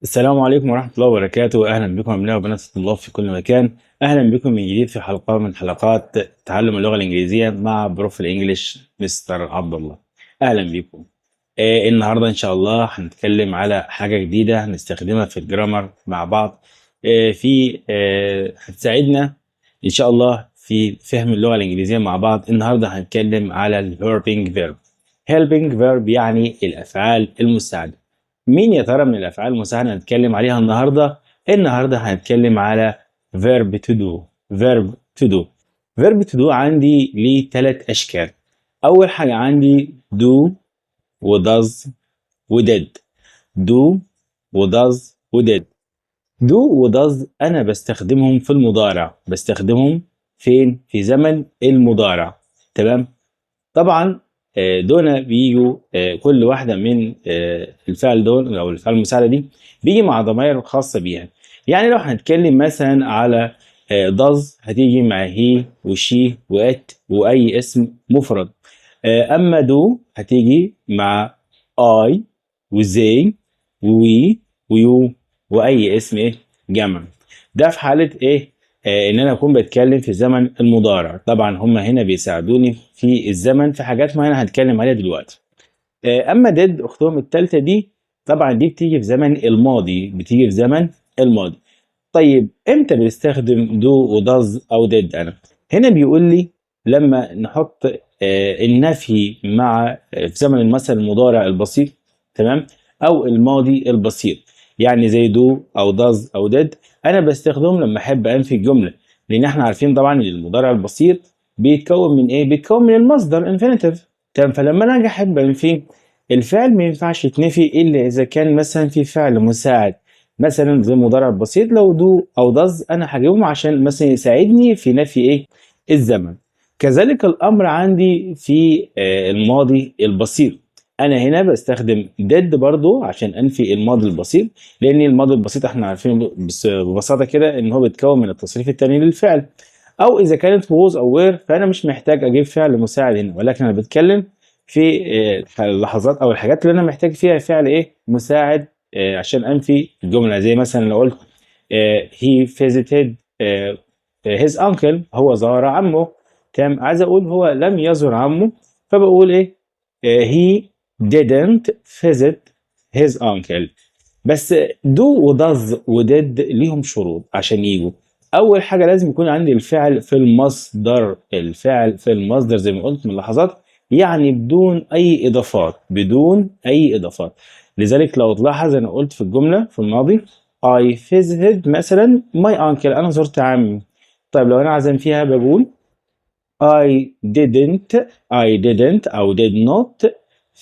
السلام عليكم ورحمة الله وبركاته. أهلا بكم أبناء وبنات الطلاب في كل مكان. أهلا بكم من جديد في حلقة من حلقات تعلم اللغة الإنجليزية مع بروف الإنجليش مستر عبد الله. أهلا بكم. النهاردة إن شاء الله هنتكلم على حاجة جديدة هنستخدمها في الجرامر مع بعض. هتساعدنا إن شاء الله في فهم اللغة الإنجليزية مع بعض. النهاردة هنتكلم على ال helping verb. helping verb يعني الأفعال المساعدة. مين يا ترى من الافعال المساعده هنتكلم عليها النهارده؟ النهارده هنتكلم على verb to do. verb to do. verb to do عندي ليه 3 اشكال. اول حاجه عندي do و does و did. do و does و did. do و does انا بستخدمهم في المضارع. بستخدمهم فين؟ في زمن المضارع. تمام. طبعا دول بيجوا كل واحده من الفعل دول او الفعل المساعده دي بيجي مع ضمائر خاصه بيها. يعني لو هنتكلم مثلا على does هتيجي مع he وشي وات واي اسم مفرد. اما do هتيجي مع I وزي وي ويو واي اسم ايه جمع. ده في حاله ايه؟ ان انا اكون بتكلم في زمن المضارع. طبعا هم هنا بيساعدوني في الزمن في حاجات معينه هنتكلم عليها دلوقتي. اما ديد اختهم الثالثه دي طبعا دي بتيجي في زمن الماضي. بتيجي في زمن الماضي. طيب امتى بنستخدم دو وداز او ديد؟ انا هنا بيقول لي لما نحط النفي مع في زمن المثل المضارع البسيط. تمام. او الماضي البسيط. يعني زي دو او داز او ديد انا بستخدمهم لما احب انفي الجمله. لان احنا عارفين طبعا ان المضارع البسيط بيتكون من ايه؟ بيتكون من المصدر انفينيتيف. تمام. فلما انا اجي احب انفي الفعل ما ينفعش يتنفي الا اذا كان مثلا في فعل مساعد. مثلا زي مضارع بسيط لو دو او داز انا هجيبهم عشان مثلا يساعدني في نفي ايه؟ الزمن. كذلك الامر عندي في الماضي البسيط. انا هنا بستخدم did برضو عشان انفي الماضي البسيط. لان الماضي البسيط احنا عارفين ببساطه كده ان هو بيتكون من التصريف الثاني للفعل. او اذا كانت was او were فانا مش محتاج اجيب فعل مساعد هنا. ولكن انا بتكلم في اللحظات او الحاجات اللي انا محتاج فيها فعل ايه؟ مساعد عشان انفي الجمله. زي مثلا لو قلت he visited his uncle. هو زار عمه. تمام. عايز اقول هو لم يزر عمه فبقول ايه؟ he didn't visit his uncle. بس do و does و did ليهم شروط عشان يجوا. اول حاجه لازم يكون عندي الفعل في المصدر. الفعل في المصدر زي ما قلت من لحظات. يعني بدون اي اضافات. بدون اي اضافات. لذلك لو تلاحظ انا قلت في الجمله في الماضي I visited مثلا my uncle. انا زرت عمي. طيب لو انا عايز فيها بقول I didn't أو did not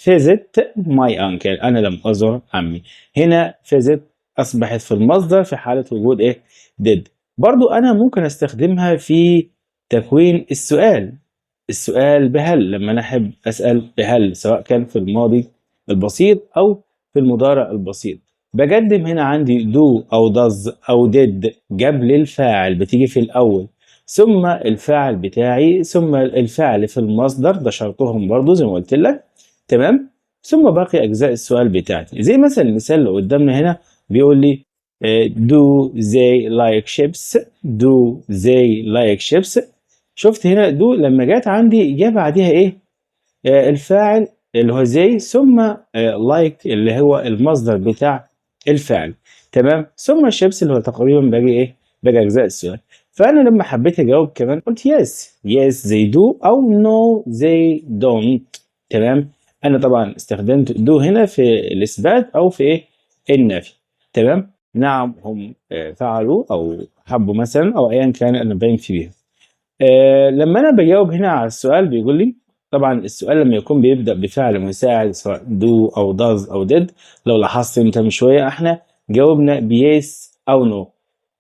visit my uncle. أنا لم أزر عمي. هنا visit أصبحت في المصدر في حالة وجود إيه؟ did. برضو أنا ممكن أستخدمها في تكوين السؤال. السؤال بهل لما أنا أحب أسأل بهل سواء كان في الماضي البسيط أو في المضارع البسيط. بقدم هنا عندي do أو does أو did قبل الفاعل بتيجي في الأول. ثم الفاعل بتاعي ثم الفعل في المصدر. ده شرطهم برضو زي ما قلت لك. تمام. ثم باقي اجزاء السؤال بتاعتي زي مثلا المثال اللي قدامنا هنا بيقول لي do they like chips. do they like chips. شفت هنا do لما جت عندي جه بعدها ايه؟ الفاعل اللي هو زي ثم like اللي هو المصدر بتاع الفعل. تمام. ثم الشيبس اللي هو تقريبا باقي ايه؟ باقي اجزاء السؤال. فانا لما حبيت اجاوب كمان قلت yes they do او no they don't. تمام. انا طبعا استخدمت do هنا في الاثبات او في ايه؟ النفي. تمام. نعم هم فعلوا او حبوا مثلا او ايا كان انا باين في بيها. لما انا بجاوب هنا على السؤال بيقول لي طبعا السؤال لما يكون بيبدا بفعل مساعد سواء do او does او did. لو لاحظت انت من شويه احنا جاوبنا بيس او نو.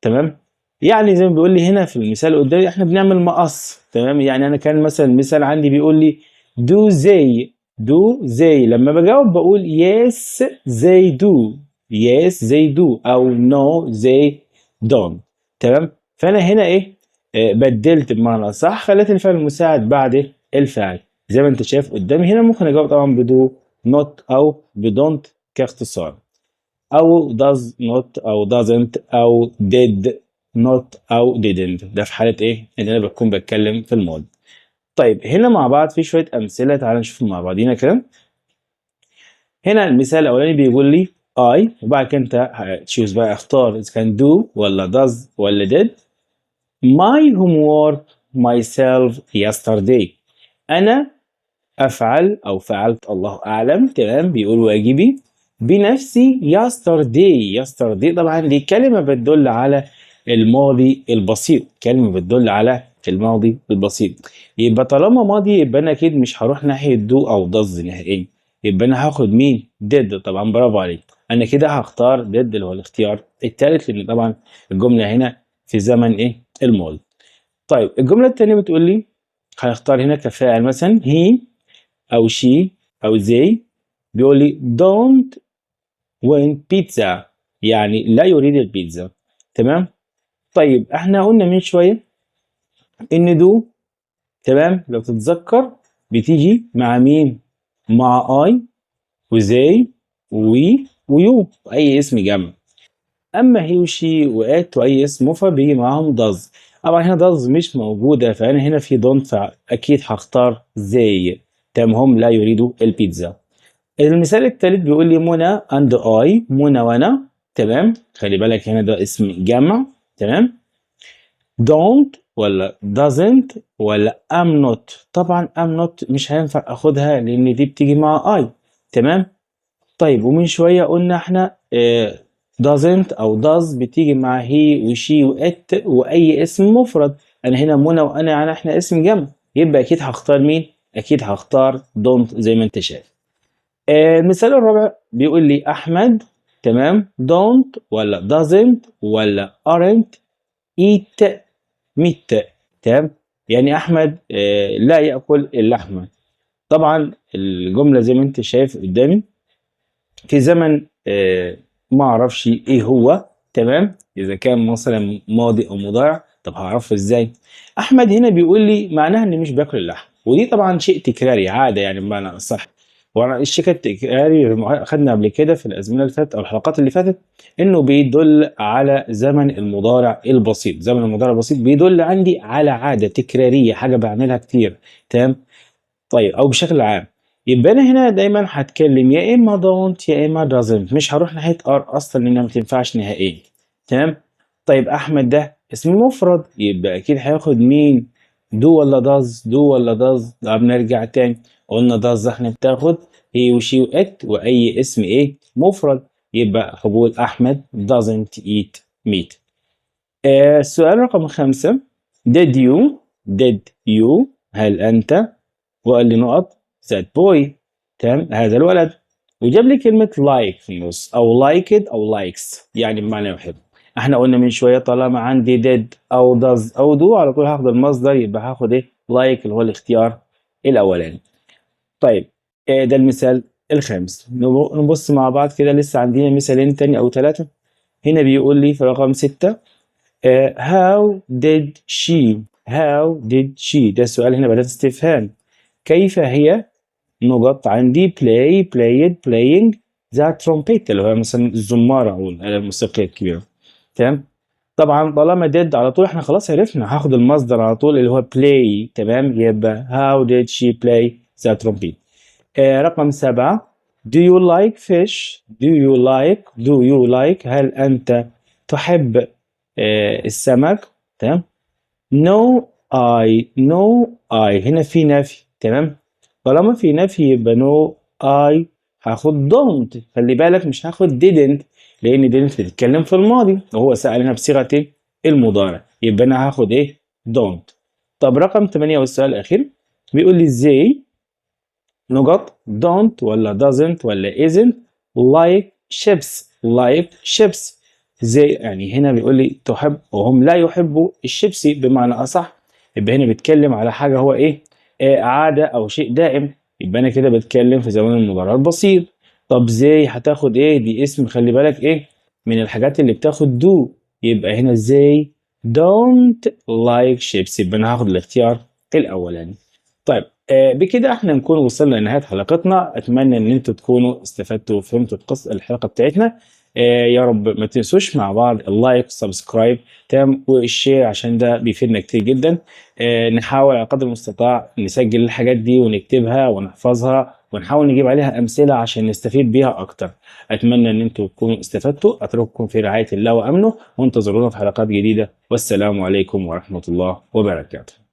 تمام. يعني زي ما بيقول لي هنا في المثال اللي قدامي احنا بنعمل مقص. تمام. يعني انا كان مثلا المثال عندي بيقول لي do they لما بجاوب بقول yes they do. yes they do او no they don't. تمام. فانا هنا ايه؟ بدلت بمعنى صح. خليت الفعل المساعد بعد الفعل زي ما انت شايف قدامي هنا. ممكن اجاوب طبعا بدو نوت او بدونت كاختصار. او does not او doesn't او did not او didn't. ده في حالة ايه؟ ان انا بكون بتكلم في الماضي. طيب هنا مع بعض في شوية امثلة، تعالى نشوف مع بعضينا كده. هنا المثال الاولاني بيقول لي I، وبعد كده انت هتشوز بقى، اختار اذا كان do ولا does ولا did. My homework myself yesterday. انا افعل او فعلت الله اعلم، تمام، بيقول واجبي بنفسي yesterday. yesterday طبعا دي كلمة بتدل على الماضي البسيط، كلمة بتدل على الماضي البسيط. يبقى طالما ماضي يبقى انا اكيد مش هروح ناحية دو او does نهائيا، يبقى انا هاخد مين؟ did. طبعا برافو عليك، انا كده هختار did اللي هو الاختيار الثالث، لان طبعا الجملة هنا في زمن ايه؟ الماضي. طيب الجملة الثانية بتقول لي هنختار هنا كفاعل مثلا he أو she أو they. بيقول لي don't want pizza، يعني لا يريد البيتزا، تمام. طيب احنا قلنا من شوية إن do، تمام، لو تتذكر بتيجي مع مين؟ مع I وزي وي ويو، أي اسم جمع. أما هي وشي وات وأي اسم مفرد بيجي معاهم does. طبعا هنا does مش موجودة، فأنا هنا في don't، فأكيد هختار زي، تمام، هم لا يريدوا البيتزا. المثال الثالث بيقول لي منى and I، منى وانا، تمام، خلي بالك هنا ده اسم جمع، تمام. don't ولا doesn't ولا am not. طبعا am not مش هينفع اخدها لان دي بتيجي مع I، تمام. طيب ومن شوية قلنا احنا doesn't او does بتيجي مع he وشي وات واي اسم مفرد. انا هنا منى وانا يعني احنا اسم جمع، يبقى اكيد هختار مين؟ اكيد هختار don't زي ما انت شايف. المثال الرابع بيقول لي أحمد، تمام، don't ولا doesn't ولا aren't eat meat، تمام، يعني أحمد لا يأكل اللحمة. طبعا الجملة زي ما أنت شايف قدامي في زمن ما أعرفش إيه هو، تمام، إذا كان مثلا ماضي أو مضارع. طب هعرفه إزاي؟ أحمد هنا بيقول لي معناها إني مش باكل اللحم، ودي طبعا شيء تكراري، عادة يعني بمعنى أصح. وانا الشيء التكراري اخذنا قبل كده في الازمنه اللي فاتت او الحلقات اللي فاتت انه بيدل على زمن المضارع البسيط. زمن المضارع البسيط بيدل عندي على عاده تكراريه، حاجه بعملها كتير، تمام. طيب او بشكل عام، يبقى انا هنا دايما هتكلم يا اما don't يا اما doesn't، مش هروح ناحيه ار اصلا لانها ما تنفعش نهائيا، تمام. طيب احمد ده اسم مفرد، يبقى اكيد هياخد مين؟ دو ولا داز؟ دو ولا داز؟ طب نرجع تاني، قلنا داز احنا بتاخد هي وشي وات واي اسم ايه؟ مفرد، يبقى هقول احمد doesn't eat meat. السؤال رقم 5، did you هل انت، وقال لي نقط that boy، تمام، هذا الولد، وجاب لي كلمة like في النص أو liked أو likes يعني بمعنى يحب. احنا قلنا من شوية طالما عندي did أو does أو do على طول هاخد المصدر، يبقى هاخد ايه؟ like اللي هو الاختيار الأولاني. طيب ده المثال الخامس. نبص مع بعض كده، لسه عندنا مثالين تاني أو ثلاثة. هنا بيقول لي في رقم 6 how did she، ده السؤال هنا بدأت استفهام، كيف هي نقط عندي play played playing the trumpet اللي هو مثلا الزمارة أو الآلة الموسيقية الكبيرة، تمام. طبعا طالما did على طول احنا خلاص عرفنا، هاخد المصدر على طول اللي هو play، تمام، يبقى how did she play the trumpet. رقم 7 do you like fish do you like هل أنت تحب السمك، تمام. no I هنا في نفي، تمام، طالما في نفي يبقى no I هاخد don't. خلي بالك مش هاخد didn't لأن didn't بتتكلم في الماضي وهو سأل هنا بصيغة إيه؟ المضارع، يبقى أنا هاخد إيه؟ don't. طب رقم 8 والسؤال الأخير بيقول لي إزاي نقط don't ولا doesn't ولا isn't like chips زي، يعني هنا بيقول لي تحب وهم لا يحبوا الشيبسي بمعنى أصح، يبقى هنا بيتكلم على حاجة هو إيه؟ عادة أو شيء دائم، يبقى أنا كده بتكلم في زمن المضارع البسيط. طب زي هتاخد إيه؟ دي اسم، خلي بالك إيه؟ من الحاجات اللي بتاخد do، يبقى هنا زي don't like chips، يبقى أنا هاخد الاختيار الأولاني. طيب بكده احنا نكون وصلنا لنهاية حلقتنا، اتمنى ان انتوا تكونوا استفدتوا وفهمتوا الحلقة بتاعتنا. يا رب ما تنسوش مع بعض اللايك والسبسكرايب تمام والشير عشان ده بيفيدنا كتير جدا. نحاول على قدر المستطاع نسجل الحاجات دي ونكتبها ونحفظها ونحاول نجيب عليها أمثلة عشان نستفيد بيها أكتر. أتمنى إن أنتوا تكونوا استفدتوا. أترككم في رعاية الله وأمنه وانتظرونا في حلقات جديدة، والسلام عليكم ورحمة الله وبركاته.